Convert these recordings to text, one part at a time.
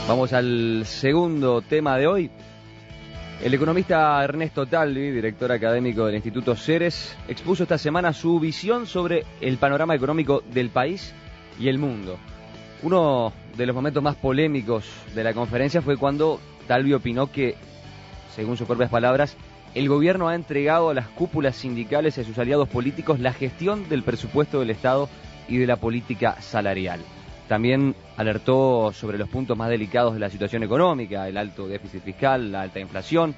Vamos al segundo tema de hoy. El economista Ernesto Talvi, director académico del Instituto Ceres, expuso esta semana su visión sobre el panorama económico del país y el mundo. Uno de los momentos más polémicos de la conferencia fue cuando Talvi opinó que, según sus propias palabras, el gobierno ha entregado a las cúpulas sindicales y a sus aliados políticos la gestión del presupuesto del Estado y de la política salarial. También alertó sobre los puntos más delicados de la situación económica: el alto déficit fiscal, la alta inflación,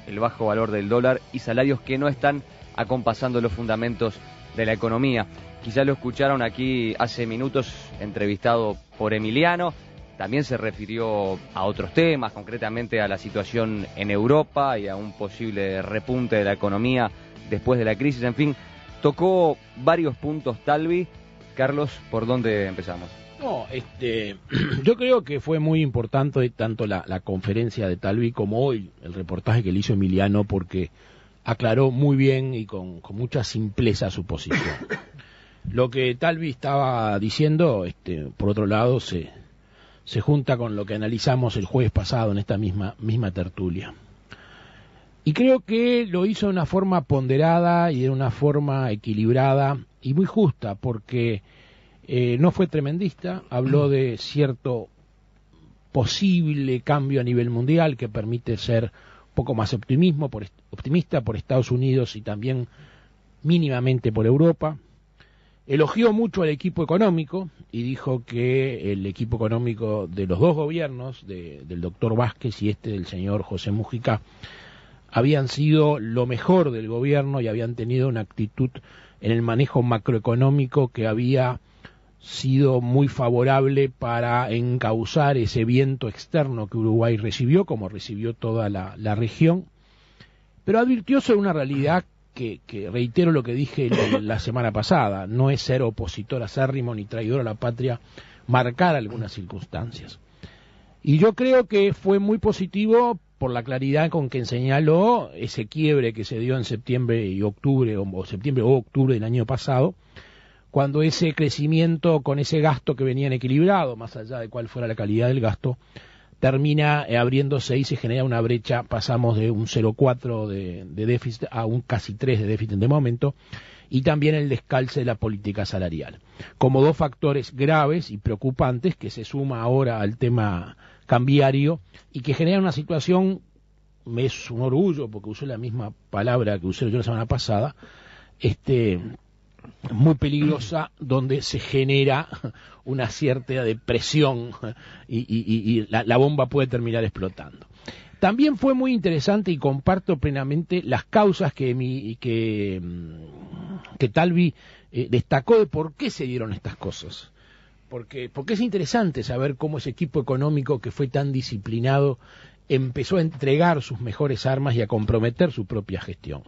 el bajo valor del dólar y salarios que no están acompasando los fundamentos de la economía. Quizá lo escucharon aquí hace minutos entrevistado por Emiliano. También se refirió a otros temas, concretamente a la situación en Europa y a un posible repunte de la economía después de la crisis. En fin, tocó varios puntos Talvi. Carlos, ¿por dónde empezamos? No, yo creo que fue muy importante tanto la conferencia de Talvi como hoy el reportaje que le hizo Emiliano, porque aclaró muy bien y con mucha simpleza su posición. Lo que Talvi estaba diciendo, por otro lado, se junta con lo que analizamos el jueves pasado en esta misma tertulia. Y creo que lo hizo de una forma ponderada y de una forma equilibrada y muy justa, porque no fue tremendista, habló de cierto posible cambio a nivel mundial que permite ser un poco más optimista por Estados Unidos y también mínimamente por Europa. Elogió mucho al equipo económico y dijo que el equipo económico de los dos gobiernos, del doctor Vázquez y del señor José Mujica, habían sido lo mejor del gobierno y habían tenido una actitud en el manejo macroeconómico que había sido muy favorable para encauzar ese viento externo que Uruguay recibió, como recibió toda la región, pero advirtió sobre una realidad que reitero lo que dije la semana pasada: no es ser opositor acérrimo ni traidor a la patria marcar algunas circunstancias. Y yo creo que fue muy positivo por la claridad con que señaló ese quiebre que se dio en septiembre y octubre, o septiembre o octubre del año pasado, cuando ese crecimiento con ese gasto que venían equilibrado, más allá de cuál fuera la calidad del gasto, termina abriéndose y se genera una brecha. Pasamos de un 0,4 de déficit a un casi 3 de déficit de momento, y también el descalce de la política salarial, como dos factores graves y preocupantes que se suma ahora al tema cambiario y que genera una situación, me es un orgullo porque usé la misma palabra que usé yo la semana pasada, muy peligrosa, donde se genera una cierta depresión y la bomba puede terminar explotando. También fue muy interesante y comparto plenamente las causas que Talvi destacó de por qué se dieron estas cosas. Porque es interesante saber cómo ese equipo económico que fue tan disciplinado empezó a entregar sus mejores armas y a comprometer su propia gestión.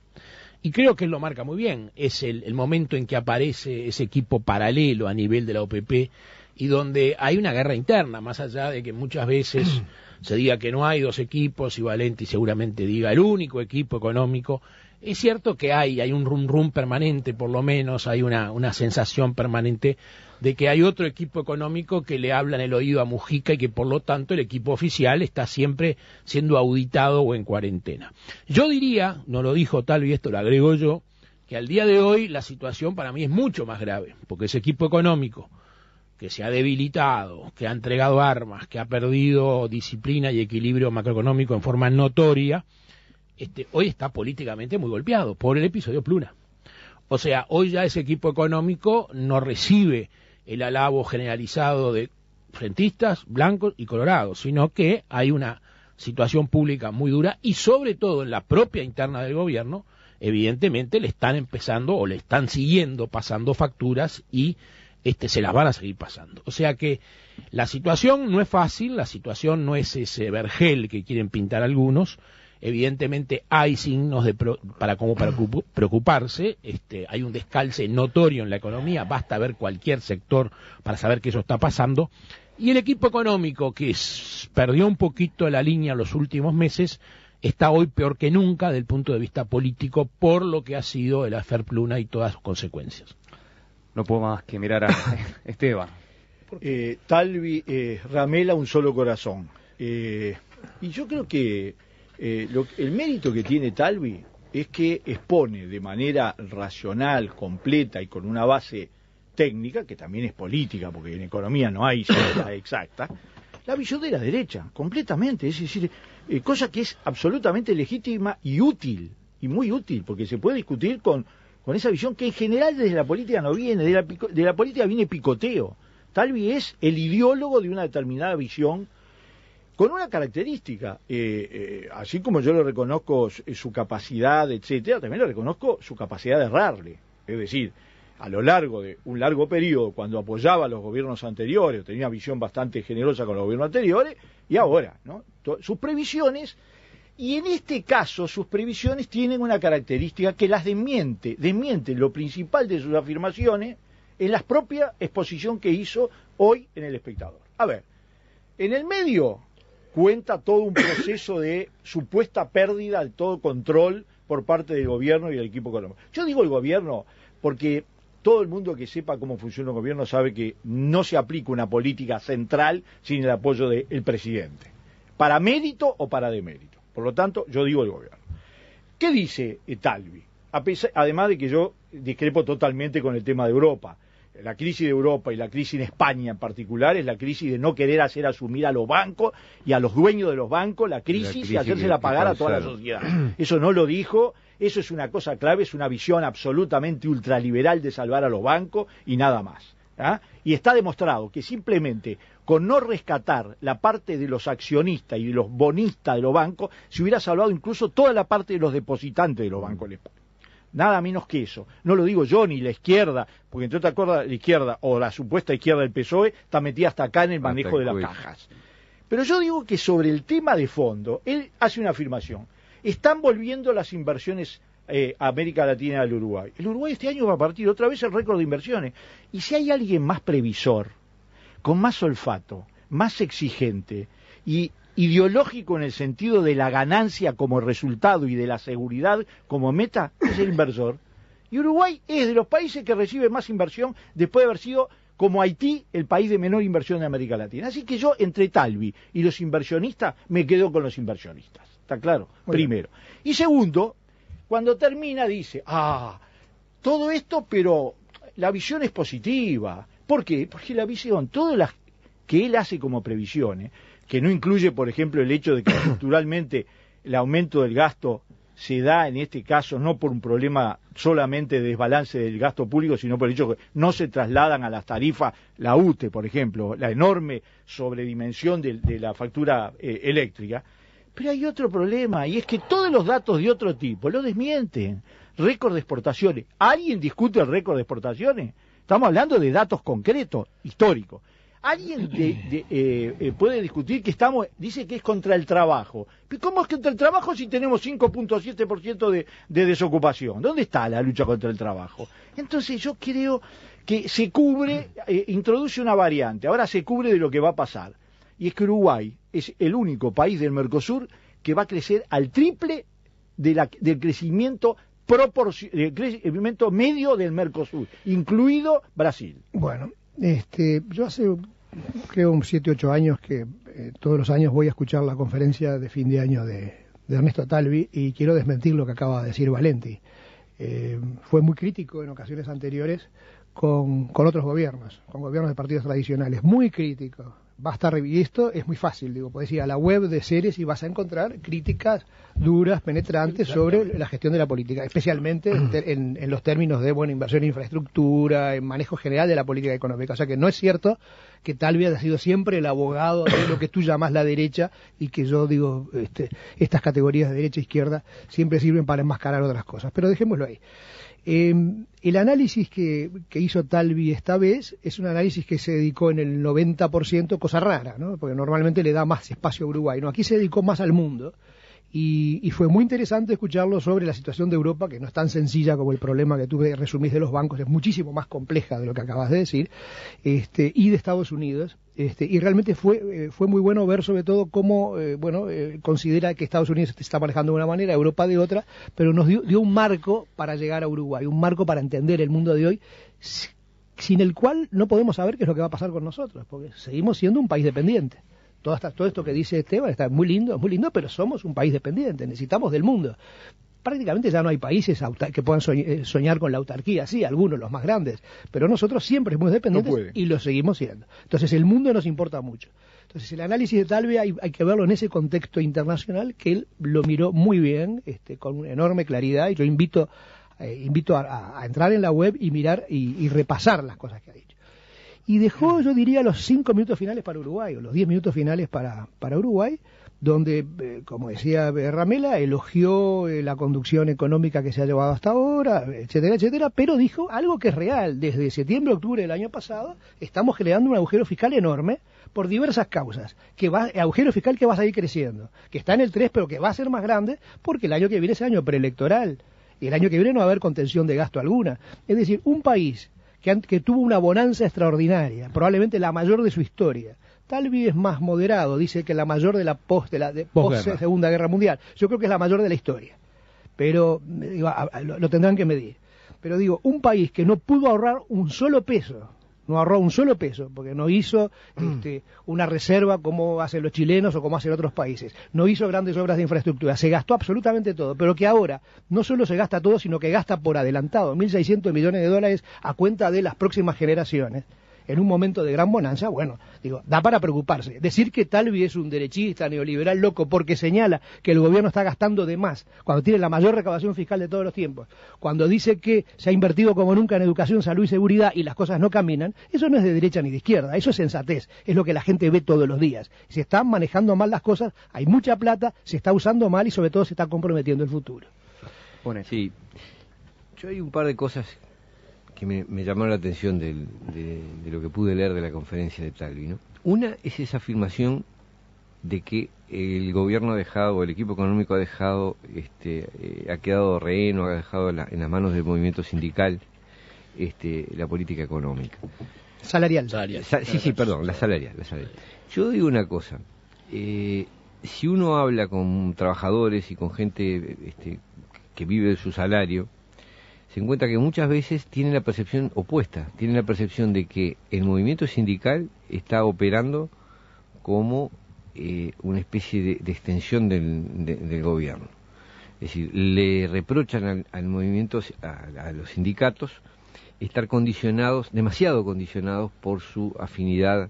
Y creo que él lo marca muy bien. Es el momento en que aparece ese equipo paralelo a nivel de la OPP y donde hay una guerra interna, más allá de que muchas veces se diga que no hay dos equipos y Valenti seguramente diga el único equipo económico. Es cierto que hay un rum permanente, por lo menos hay una sensación permanente de que hay otro equipo económico que le habla en el oído a Mujica y que por lo tanto el equipo oficial está siempre siendo auditado o en cuarentena. Yo diría, no lo dijo Talvi, esto lo agrego yo, que al día de hoy la situación para mí es mucho más grave, porque ese equipo económico que se ha debilitado, que ha entregado armas, que ha perdido disciplina y equilibrio macroeconómico en forma notoria, hoy está políticamente muy golpeado por el episodio Pluna. O sea, hoy ya ese equipo económico no recibe el alabo generalizado de frentistas, blancos y colorados, sino que hay una situación pública muy dura y sobre todo en la propia interna del gobierno, evidentemente le están empezando o le están siguiendo pasando facturas y se las van a seguir pasando. O sea que la situación no es fácil, la situación no es ese vergel que quieren pintar algunos. Evidentemente hay signos para preocuparse, hay un descalce notorio en la economía, basta ver cualquier sector para saber que eso está pasando, y el equipo económico que perdió un poquito la línea los últimos meses está hoy peor que nunca desde el punto de vista político por lo que ha sido el affair Pluna y todas sus consecuencias. No puedo más que mirar a Esteban. Talvi, Ramela, un solo corazón. Y yo creo que el mérito que tiene Talvi es que expone de manera racional, completa y con una base técnica, que también es política, porque en economía no hay ciencia exacta, la visión de la derecha, completamente, es decir, cosa que es absolutamente legítima y útil, y muy útil, porque se puede discutir con esa visión que en general desde la política no viene, de la política viene picoteo. Talvi es el ideólogo de una determinada visión, con una característica, así como yo le reconozco su capacidad, etcétera, también le reconozco su capacidad de errarle, es decir, a lo largo de un largo periodo, cuando apoyaba a los gobiernos anteriores, tenía una visión bastante generosa con los gobiernos anteriores, y ahora, ¿no? Sus previsiones, y en este caso sus previsiones tienen una característica que las desmiente lo principal de sus afirmaciones en la propia exposición que hizo hoy en El Espectador. A ver, en el medio cuenta todo un proceso de supuesta pérdida de todo control por parte del gobierno y del equipo económico. Yo digo el gobierno porque todo el mundo que sepa cómo funciona un gobierno sabe que no se aplica una política central sin el apoyo del presidente, para mérito o para demérito. Por lo tanto, yo digo el gobierno. ¿Qué dice Talvi? Además de que yo discrepo totalmente con el tema de Europa. La crisis de Europa y la crisis en España en particular es la crisis de no querer hacer asumir a los bancos y a los dueños de los bancos la crisis y hacérsela pagar a toda la sociedad. Eso no lo dijo, eso es una cosa clave, es una visión absolutamente ultraliberal de salvar a los bancos y nada más. ¿Ah? Y está demostrado que simplemente con no rescatar la parte de los accionistas y de los bonistas de los bancos se hubiera salvado incluso toda la parte de los depositantes de los bancos en España. Nada menos que eso. No lo digo yo ni la izquierda, porque entre otras cosas la izquierda o la supuesta izquierda del PSOE está metida hasta acá en el manejo de las cajas. Pero yo digo que sobre el tema de fondo, él hace una afirmación. Están volviendo las inversiones a América Latina y al Uruguay. El Uruguay este año va a partir otra vez el récord de inversiones. Y si hay alguien más previsor, con más olfato, más exigente y ideológico en el sentido de la ganancia como resultado y de la seguridad como meta, es el inversor. Y Uruguay es de los países que recibe más inversión después de haber sido, como Haití, el país de menor inversión de América Latina. Así que yo, entre Talvi y los inversionistas, me quedo con los inversionistas. ¿Está claro? Primero. Y segundo, cuando termina dice, todo esto, pero la visión es positiva. ¿Por qué? Porque la visión, todas las que él hace como previsiones, que no incluye, por ejemplo, el hecho de que estructuralmente el aumento del gasto se da en este caso no por un problema solamente de desbalance del gasto público, sino por el hecho que no se trasladan a las tarifas, la UTE, por ejemplo, la enorme sobredimensión de la factura eléctrica. Pero hay otro problema, y es que todos los datos de otro tipo lo desmienten. Récord de exportaciones. ¿Alguien discute el récord de exportaciones? Estamos hablando de datos concretos, históricos. ¿Alguien puede discutir que dice que es contra el trabajo? ¿Cómo es contra el trabajo si tenemos 5.7% de desocupación? ¿Dónde está la lucha contra el trabajo? Entonces yo creo que se cubre, introduce una variante, ahora se cubre de lo que va a pasar. Y es que Uruguay es el único país del Mercosur que va a crecer al triple del crecimiento medio del Mercosur, incluido Brasil. Bueno, yo hace creo 7-8 años que todos los años voy a escuchar la conferencia de fin de año de Ernesto Talvi y quiero desmentir lo que acaba de decir Valenti. Fue muy crítico en ocasiones anteriores con otros gobiernos, con gobiernos de partidos tradicionales, muy crítico. Basta y esto es muy fácil, podés ir a la web de Ceres y vas a encontrar críticas duras, penetrantes sobre la gestión de la política, especialmente en los términos de inversión en infraestructura, en manejo general de la política económica. O sea que no es cierto que Talvi haya sido siempre el abogado de lo que tú llamas la derecha y que yo digo, estas categorías de derecha e izquierda siempre sirven para enmascarar otras cosas. Pero dejémoslo ahí. El análisis que hizo Talvi esta vez es un análisis que se dedicó en el 90%, cosa rara, ¿no? Porque normalmente le da más espacio a Uruguay, ¿no? Aquí se dedicó más al mundo y fue muy interesante escucharlo sobre la situación de Europa, que no es tan sencilla como el problema que tú resumís de los bancos, es muchísimo más compleja de lo que acabas de decir, y de Estados Unidos. Y realmente fue muy bueno ver sobre todo cómo considera que Estados Unidos se está manejando de una manera, Europa de otra, pero nos dio un marco para llegar a Uruguay, un marco para entender el mundo de hoy, sin el cual no podemos saber qué es lo que va a pasar con nosotros, porque seguimos siendo un país dependiente. todo esto que dice Esteban está muy lindo, pero somos un país dependiente, necesitamos del mundo. Prácticamente ya no hay países que puedan soñar con la autarquía, sí, algunos, los más grandes, pero nosotros siempre somos dependientes y lo seguimos siendo. Entonces el mundo nos importa mucho. Entonces el análisis de Talvi hay que verlo en ese contexto internacional, que él lo miró muy bien, con una enorme claridad, y yo invito a entrar en la web y mirar y repasar las cosas que ha dicho. Y dejó, yo diría, los 5 minutos finales para Uruguay, o los 10 minutos finales para Uruguay, donde, como decía Ramela, elogió la conducción económica que se ha llevado hasta ahora, etcétera, etcétera, pero dijo algo que es real. Desde septiembre, octubre del año pasado, estamos generando un agujero fiscal enorme por diversas causas. Agujero fiscal que va a seguir creciendo, que está en el 3, pero que va a ser más grande, porque el año que viene es año preelectoral, y el año que viene no va a haber contención de gasto alguna. Es decir, un país que tuvo una bonanza extraordinaria, probablemente la mayor de su historia. Talvi es más moderado, dice que la mayor de la post Segunda Guerra Mundial. Yo creo que es la mayor de la historia, pero lo tendrán que medir. Pero digo, un país que no pudo ahorrar un solo peso, porque no hizo una reserva como hacen los chilenos o como hacen otros países, no hizo grandes obras de infraestructura, se gastó absolutamente todo, pero que ahora no solo se gasta todo, sino que gasta por adelantado, $1.600 millones a cuenta de las próximas generaciones. En un momento de gran bonanza, bueno, da para preocuparse. Decir que Talvi es un derechista, neoliberal, loco, porque señala que el gobierno está gastando de más, cuando tiene la mayor recaudación fiscal de todos los tiempos, cuando dice que se ha invertido como nunca en educación, salud y seguridad y las cosas no caminan, eso no es de derecha ni de izquierda, eso es sensatez, es lo que la gente ve todos los días. Se están manejando mal las cosas, hay mucha plata, se está usando mal y sobre todo se está comprometiendo el futuro. Bueno, sí, yo hay un par de cosas que me llamaron la atención de lo que pude leer de la conferencia de Talvi, ¿no? Una es esa afirmación de que el gobierno ha dejado, o el equipo económico ha dejado, ha quedado rehén, o ha dejado en las manos del movimiento sindical la política económica. Salarial. La salarial. Yo digo una cosa, si uno habla con trabajadores y con gente que vive de su salario, se encuentra que muchas veces tienen la percepción opuesta, tienen la percepción de que el movimiento sindical está operando como una especie de extensión del gobierno. Es decir, le reprochan al movimiento, a los sindicatos, estar demasiado condicionados por su afinidad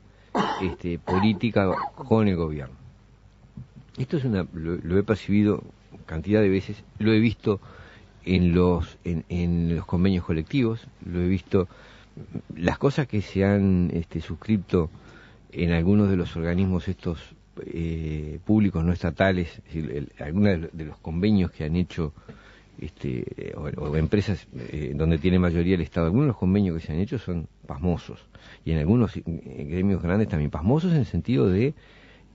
política con el gobierno. Esto lo he percibido cantidad de veces, lo he visto en los convenios colectivos, lo he visto, las cosas que se han suscrito en algunos de los organismos estos públicos no estatales, es decir, algunos de los convenios que han hecho o empresas donde tiene mayoría el Estado, algunos de los convenios que se han hecho son pasmosos, y en algunos gremios grandes también pasmosos, en el sentido de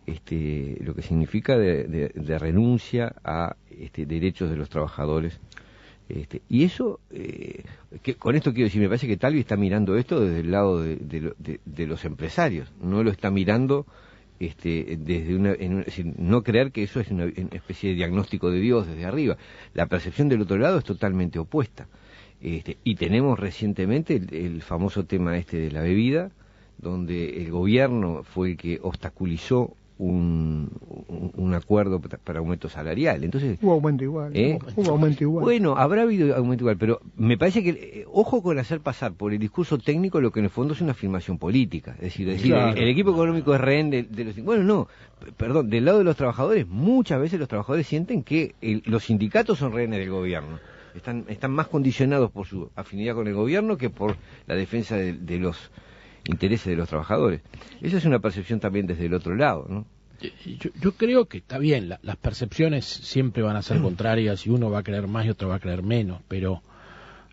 lo que significa de renuncia a derechos de los trabajadores. Y eso, con esto quiero decir, me parece que Talvi está mirando esto desde el lado de los empresarios, no lo está mirando desde es decir, no creer que eso es una especie de diagnóstico de Dios desde arriba. La percepción del otro lado es totalmente opuesta. Y tenemos recientemente el famoso tema de la bebida, donde el gobierno fue el que obstaculizó un acuerdo para aumento salarial. Entonces, hubo aumento igual. Hubo aumento igual. Bueno, habrá habido aumento igual, pero me parece que ojo con hacer pasar por el discurso técnico lo que en el fondo es una afirmación política. Es decir, claro, el equipo económico es rehén de los... Bueno, no, perdón, del lado de los trabajadores, muchas veces los trabajadores sienten que los sindicatos son rehenes del gobierno. Están más condicionados por su afinidad con el gobierno que por la defensa de los intereses de los trabajadores. Esa es una percepción también desde el otro lado, ¿no? Yo creo que está bien, las percepciones siempre van a ser contrarias y uno va a creer más y otro va a creer menos, pero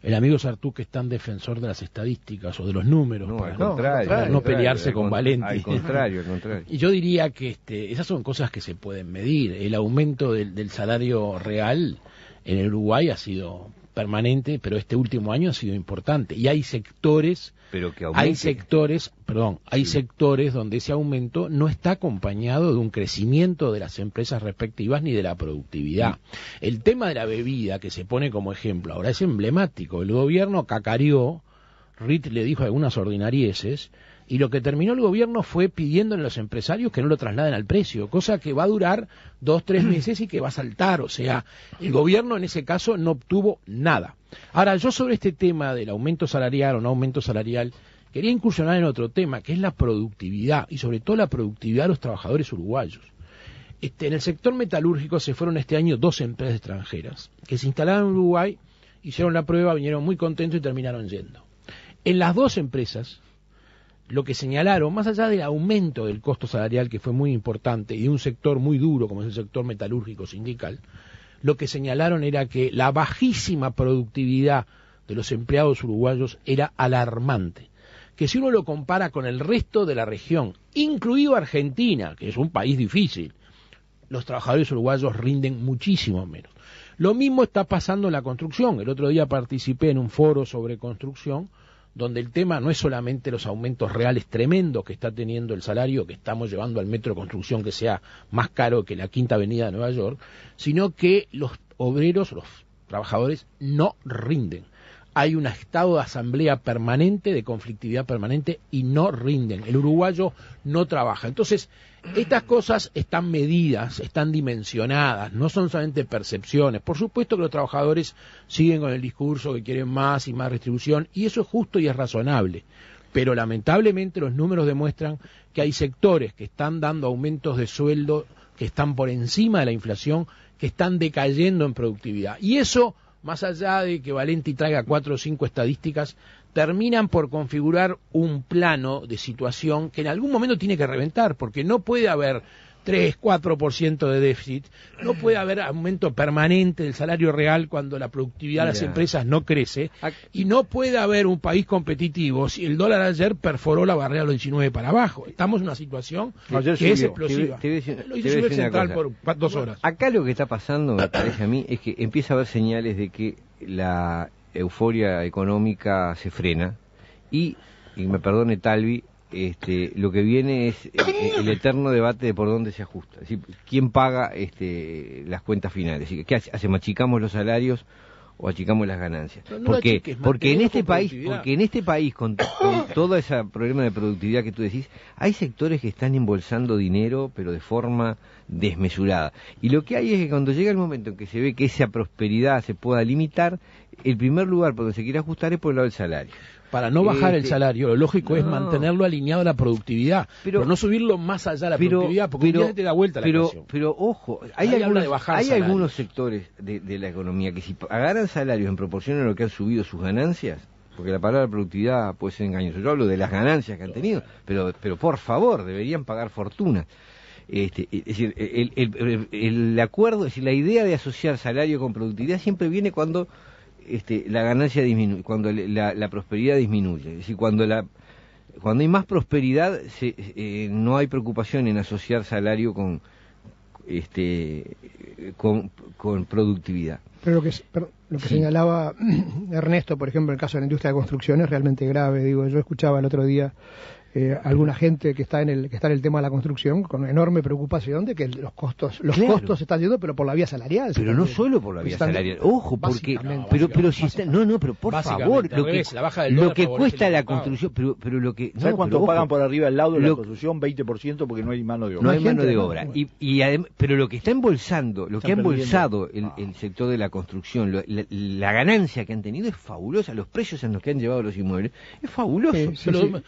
el amigo Sartú, que es tan defensor de las estadísticas o de los números, para no pelearse con Valenti. Al contrario. Y yo diría que esas son cosas que se pueden medir. El aumento del salario real en el Uruguay ha sido permanente, pero este último año ha sido importante. Y hay sectores... hay sectores donde ese aumento no está acompañado de un crecimiento de las empresas respectivas ni de la productividad. El tema de la bebida, que se pone como ejemplo ahora, es emblemático. El gobierno cacareó, Ritt le dijo algunas ordinarieses, Y lo que terminó el gobierno fue pidiéndole a los empresarios que no lo trasladen al precio, cosa que va a durar 2-3 meses y que va a saltar. O sea, el gobierno en ese caso no obtuvo nada. Ahora, yo sobre este tema del aumento salarial o no aumento salarial, quería incursionar en otro tema, que es la productividad, y sobre todo la productividad de los trabajadores uruguayos. En el sector metalúrgico se fueron este año 2 empresas extranjeras, que se instalaron en Uruguay, hicieron la prueba, vinieron muy contentos y terminaron yendo. En las 2 empresas, lo que señalaron, más allá del aumento del costo salarial, que fue muy importante, y de un sector muy duro, como es el sector metalúrgico sindical, lo que señalaron era que la bajísima productividad de los empleados uruguayos era alarmante. Que si uno lo compara con el resto de la región, incluido Argentina, que es un país difícil, los trabajadores uruguayos rinden muchísimo menos. Lo mismo está pasando en la construcción. El otro día participé en un foro sobre construcción, donde el tema no es solamente los aumentos reales tremendos que está teniendo el salario que estamos llevando al metro de construcción, que sea más caro que la Quinta Avenida de Nueva York, sino que los obreros, los trabajadores, no rinden. Hay un estado de asamblea permanente, de conflictividad permanente, y no rinden. El uruguayo no trabaja. Entonces, estas cosas están medidas, están dimensionadas, no son solamente percepciones. Por supuesto que los trabajadores siguen con el discurso que quieren más y más retribución, y eso es justo y es razonable. Pero lamentablemente los números demuestran que hay sectores que están dando aumentos de sueldo que están por encima de la inflación, que están decayendo en productividad. Y eso, más allá de que Valenti traiga 4 o 5 estadísticas, terminan por configurar un plano de situación que en algún momento tiene que reventar, porque no puede haber 3-4% de déficit, no puede haber aumento permanente del salario real cuando la productividad de las empresas no crece, y no puede haber un país competitivo si el dólar ayer perforó la barrera de los 19 para abajo. Estamos en una situación que es explosiva. Lo hizo Subir Central por 2 horas. Acá lo que está pasando, me parece a mí, es que empieza a haber señales de que la euforia económica se frena y me perdone Talvi, lo que viene es el eterno debate de por dónde se ajusta, es decir, quién paga las cuentas finales, ¿qué hace? ¿Achicamos los salarios o achicamos las ganancias? Porque en este país con todo ese problema de productividad que tú decís, hay sectores que están embolsando dinero pero de forma desmesurada, y lo que hay es que cuando llega el momento en que se ve que esa prosperidad se pueda limitar, el primer lugar por donde se quiere ajustar es por el lado del salario. Para no bajar el salario, lo lógico es mantenerlo alineado a la productividad, pero no subirlo más allá de la productividad, porque un día te da vuelta la ecuación. Pero ojo, hay algunos sectores de la economía que si agarran salarios en proporción a lo que han subido sus ganancias, porque la palabra productividad puede ser engañosa, yo hablo de las ganancias que han tenido, pero por favor, deberían pagar fortuna. Es decir, el acuerdo, es decir, la idea de asociar salario con productividad siempre viene cuando la ganancia disminuye, cuando la prosperidad disminuye. Es decir, cuando hay más prosperidad, no hay preocupación en asociar salario con productividad. Pero lo que señalaba Ernesto, por ejemplo, en el caso de la industria de construcción, es realmente grave. Digo, yo escuchaba el otro día alguna gente que está en el tema de la construcción con enorme preocupación de que los costos se están yendo, pero por la vía salarial. Pero no solo por la vía salarial, ojo, porque pero si está, pero por favor, lo que cuesta la construcción, pero lo que ¿sabes cuánto pagan por arriba al lado de la construcción? 20% porque no hay mano de obra. No hay mano de obra. Pero lo que está embolsando, lo que ha embolsado el sector de la construcción, la ganancia que han tenido es fabulosa, los precios en los que han llevado los inmuebles es fabuloso.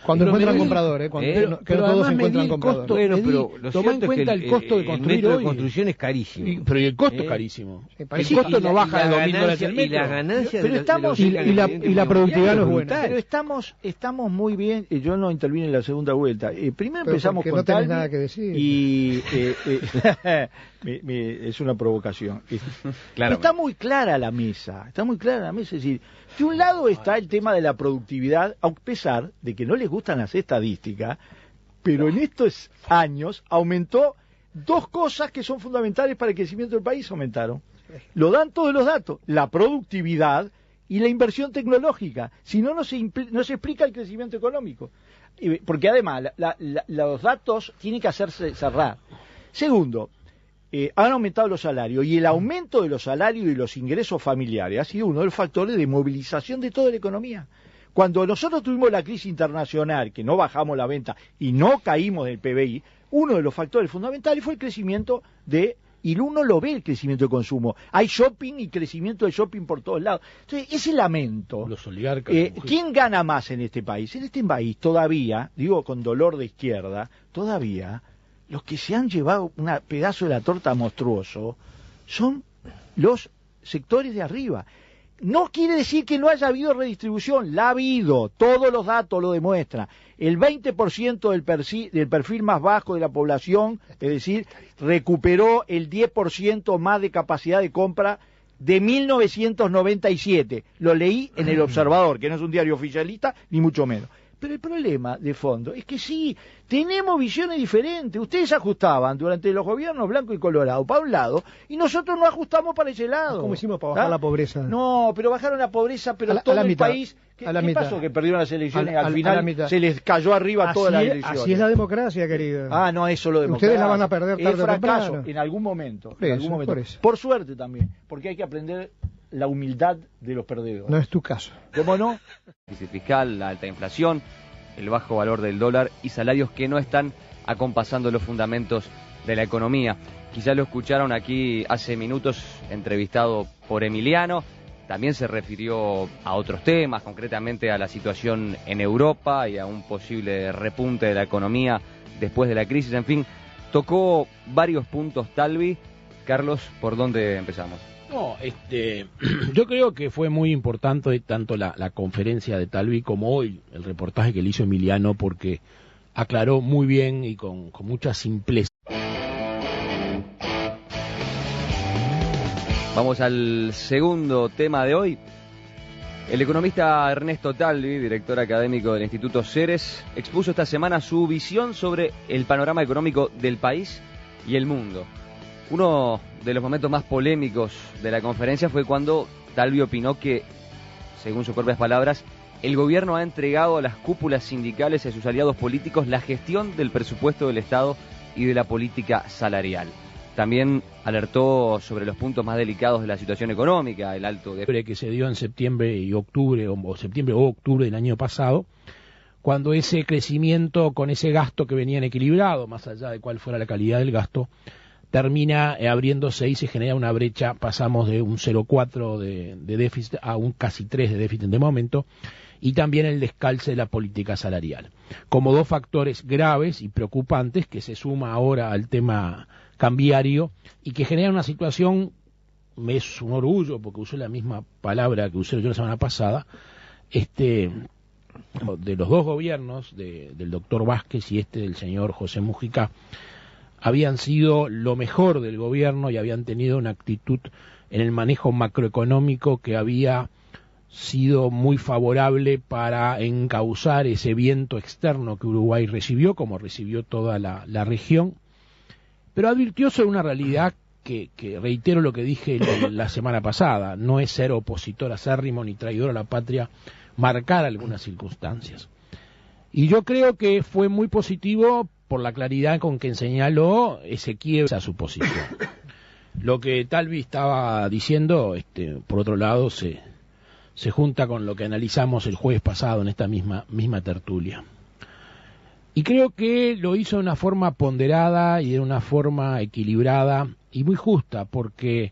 Cuando encuentran compradores, pero todos se encuentran compradores. Toma en cuenta el costo de construir hoy. De construcción es carísimo. Pero el costo es carísimo. El costo no baja de $2.000 el metro. Y la ganancia y la productividad no es buena. Pero estamos muy bien. Yo no intervine en la segunda vuelta. Primero empezamos con Talvi, nada que decir. Y es una provocación. Claro, está muy clara la mesa. Es decir, de un lado está el tema de la productividad, a pesar de que no les gustan las estadísticas, pero en estos años aumentó 2 cosas que son fundamentales para el crecimiento del país, aumentaron. Lo dan todos los datos, la productividad y la inversión tecnológica. Si no, no se explica el crecimiento económico. Porque además, los datos tienen que hacerse cerrar. Segundo, han aumentado los salarios, y el aumento de los salarios y los ingresos familiares ha sido uno de los factores de movilización de toda la economía. Cuando nosotros tuvimos la crisis internacional, que no bajamos la venta y no caímos del PBI, uno de los factores fundamentales fue el crecimiento y uno lo ve el crecimiento de consumo. Hay shopping y crecimiento de shopping por todos lados. Entonces, ese lamento. Los oligarcas. ¿Quién gana más en este país? En este país todavía, digo con dolor de izquierda, todavía los que se han llevado un pedazo de la torta monstruoso son los sectores de arriba. No quiere decir que no haya habido redistribución, la ha habido, todos los datos lo demuestran. El 20% del perfil más bajo de la población, es decir, recuperó el 10% más de capacidad de compra de 1997. Lo leí en El Observador, que no es un diario oficialista, ni mucho menos. Pero el problema de fondo es que sí, tenemos visiones diferentes. Ustedes ajustaban durante los gobiernos blanco y colorado para un lado y nosotros no ajustamos para ese lado. ¿Cómo hicimos para bajar la pobreza? No, pero bajaron la pobreza, pero todo el país. ¿Qué pasó? Que perdieron las elecciones, al final se les cayó arriba todas las elecciones. Así es la democracia, querido. No, eso lo democracia. Ustedes la van a perder tarde o temprano. En algún momento. Por eso. Por suerte también, porque hay que aprender la humildad de los perdedores. No es tu caso. ¿Cómo no? Déficit fiscal, la alta inflación, el bajo valor del dólar y salarios que no están acompasando los fundamentos de la economía. Quizás lo escucharon aquí hace minutos, entrevistado por Emiliano. También se refirió a otros temas, concretamente a la situación en Europa y a un posible repunte de la economía después de la crisis. En fin, tocó varios puntos Talvi. Carlos, ¿por dónde empezamos? No, yo creo que fue muy importante tanto la conferencia de Talvi como hoy el reportaje que le hizo Emiliano, porque aclaró muy bien y con mucha simpleza. Vamos al segundo tema de hoy. El economista Ernesto Talvi, director académico del Instituto Ceres, expuso esta semana su visión sobre el panorama económico del país y el mundo. Uno de los momentos más polémicos de la conferencia fue cuando Talvi opinó que, según sus propias palabras, el gobierno ha entregado a las cúpulas sindicales y a sus aliados políticos la gestión del presupuesto del Estado y de la política salarial. También alertó sobre los puntos más delicados de la situación económica, el alto déficit que se dio en septiembre y octubre, o septiembre o octubre del año pasado, cuando ese crecimiento con ese gasto que venían equilibrado, más allá de cuál fuera la calidad del gasto, termina abriéndose y se genera una brecha. Pasamos de un 0,4 de déficit a un casi 3 de déficit de momento, y también el descalce de la política salarial, como dos factores graves y preocupantes que se suma ahora al tema cambiario y que genera una situación, es un orgullo porque usé la misma palabra que usé yo la semana pasada, de los dos gobiernos, del doctor Vázquez y del señor José Mujica, habían sido lo mejor del gobierno y habían tenido una actitud en el manejo macroeconómico que había sido muy favorable para encauzar ese viento externo que Uruguay recibió, como recibió toda la región, pero advirtió sobre una realidad que reitero lo que dije la semana pasada: no es ser opositor acérrimo ni traidor a la patria marcar algunas circunstancias. Y yo creo que fue muy positivo por la claridad con que señaló ese quiebre a su posición. Lo que Talvi estaba diciendo, por otro lado, se junta con lo que analizamos el jueves pasado en esta misma tertulia. Y creo que lo hizo de una forma ponderada y de una forma equilibrada y muy justa, porque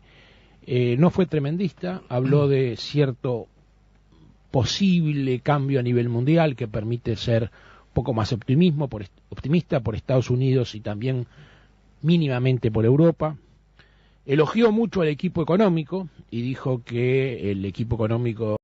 no fue tremendista, habló de cierto posible cambio a nivel mundial que permite ser un poco más optimista por Estados Unidos y también mínimamente por Europa. Elogió mucho al equipo económico y dijo que el equipo económico